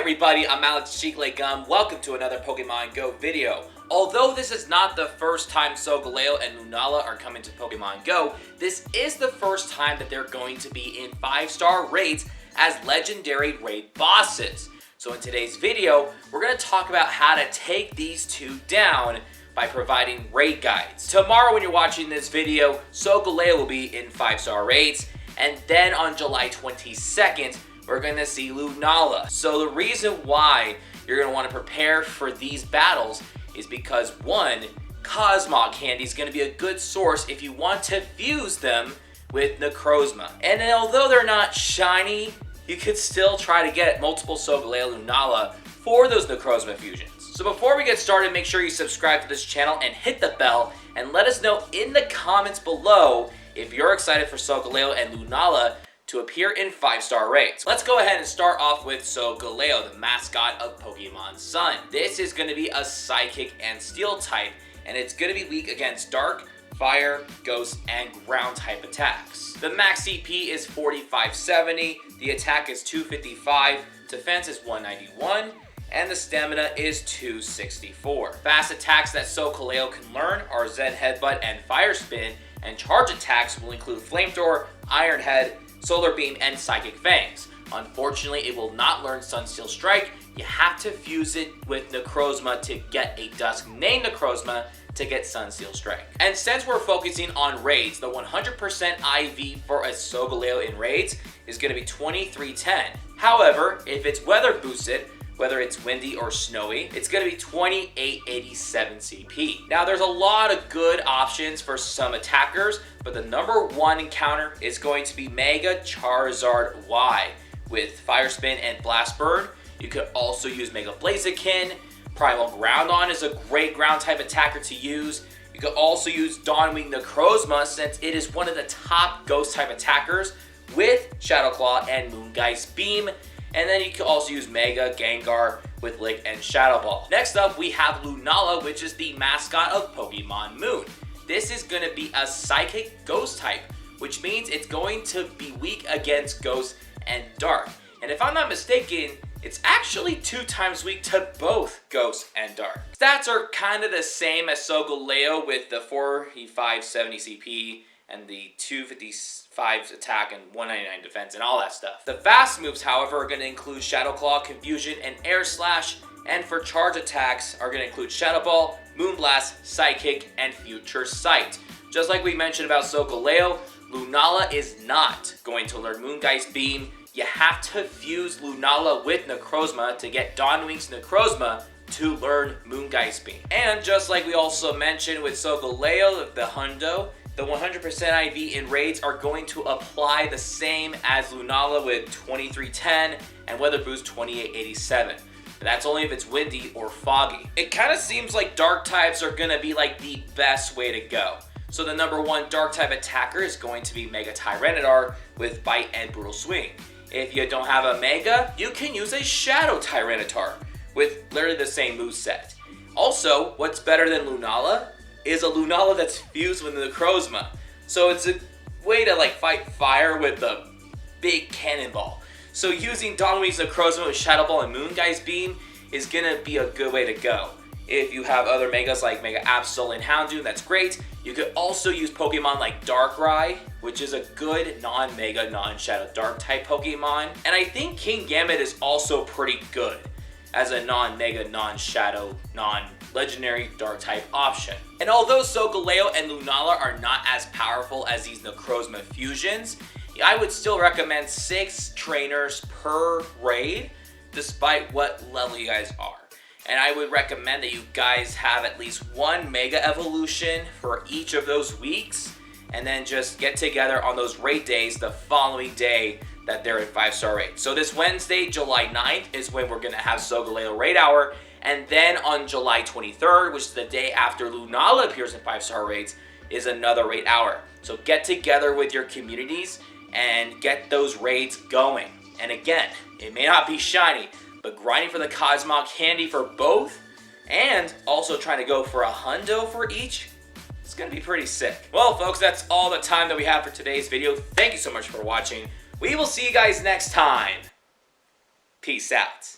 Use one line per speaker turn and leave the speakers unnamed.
everybody, I'm Alex Gum. Welcome to another Pokemon GO video. Although this is not the first time Solgaleo and Lunala are coming to Pokemon GO, this is the first time that they're going to be in 5-star raids as legendary raid bosses. So in today's video, we're going to talk about how to take these two down by providing raid guides. Tomorrow when you're watching this video, Solgaleo will be in 5-star raids, and then on July 22nd, we're going to see Lunala. So the reason why you're going to want to prepare for these battles is because, one, Cosmog Candy is going to be a good source if you want to fuse them with Necrozma. And although they're not shiny, you could still try to get multiple Solgaleo Lunala for those Necrozma fusions. So before we get started, make sure you subscribe to this channel and hit the bell, and let us know in the comments below if you're excited for Solgaleo and Lunala to appear in 5-star raids. Let's go ahead and start off with Solgaleo, the mascot of Pokemon Sun. This is going to be a Psychic and Steel type, and it's going to be weak against Dark, Fire, Ghost, and Ground type attacks. The max CP is 4570, the attack is 255, defense is 191, and the stamina is 264. Fast attacks that Solgaleo can learn are Zen Headbutt and Fire Spin, and charge attacks will include Flamethrower, Iron Head, Solar Beam, and Psychic Fangs. Unfortunately, it will not learn Sunsteel Strike. You have to fuse it with Necrozma to get a Dusk named Necrozma to get Sunsteel Strike. And since we're focusing on raids, the 100% IV for a Solgaleo in raids is going to be 2310. However, if it's weather boosted, whether it's windy or snowy, it's going to be 2887 CP. Now, there's a lot of good options for some attackers, but the number one encounter is going to be Mega Charizard Y with Fire Spin and Blast Burn. You could also use Mega Blaziken. Primal Groudon is a great ground type attacker to use. You could also use Dawnwing Necrozma since it is one of the top ghost type attackers with Shadow Claw and Moongeist Beam. And then you can also use Mega Gengar with Lick and Shadow Ball. Next up, we have Lunala, which is the mascot of Pokemon Moon. This is going to be a Psychic Ghost type, which means it's going to be weak against Ghost and Dark. And if I'm not mistaken, it's actually 2 times weak to both Ghost and Dark. Stats are kind of the same as Solgaleo with the 4570 CP and the 255 attack and 199 defense and all that stuff. The fast moves, however, are going to include Shadow Claw, Confusion, and Air Slash, and for charge attacks are going to include Shadow Ball, Moonblast, Psychic, and Future Sight. Just like we mentioned about Solgaleo, Lunala is not going to learn Moongeist Beam. You have to fuse Lunala with Necrozma to get Dawnwing's Necrozma to learn Moongeist Beam. And just like we also mentioned with Solgaleo, the Hundo, the 100% IV in raids are going to apply the same as Lunala with 2310 and Weather Boost 2887. But that's only if it's windy or foggy. It kind of seems like dark types are going to be like the best way to go. So the number one dark type attacker is going to be Mega Tyranitar with Bite and Brutal Swing. If you don't have a Mega, you can use a Shadow Tyranitar with literally the same moveset. Also, what's better than Lunala is a Lunala that's fused with Necrozma. So it's a way to like fight fire with a big cannonball. So using Dawnwing's Necrozma with Shadow Ball and Moongeist Beam is gonna be a good way to go. If you have other Megas like Mega Absol and Houndoom, that's great. You could also use Pokemon like Darkrai, which is a good non-Mega, non-Shadow Dark type Pokemon. And I think Kingambit is also pretty good as a non-Mega, non-Shadow, non-Legendary Dark type option. And although Solgaleo and Lunala are not as powerful as these Necrozma fusions, I would still recommend 6 trainers per raid, despite what level you guys are. And I would recommend that you guys have at least 1 Mega Evolution for each of those weeks, and then just get together on those raid days the following day that they're in 5-star raid. So this Wednesday, July 9th, is when we're going to have Solgaleo Raid Hour, and then on July 23rd, which is the day after Lunala appears in 5-star raids, is another raid hour. So get together with your communities and get those raids going. And again, it may not be shiny, but grinding for the Cosmog Candy for both, and also trying to go for a hundo for each, it's going to be pretty sick. Well, folks, that's all the time that we have for today's video. Thank you so much for watching. We will see you guys next time. Peace out.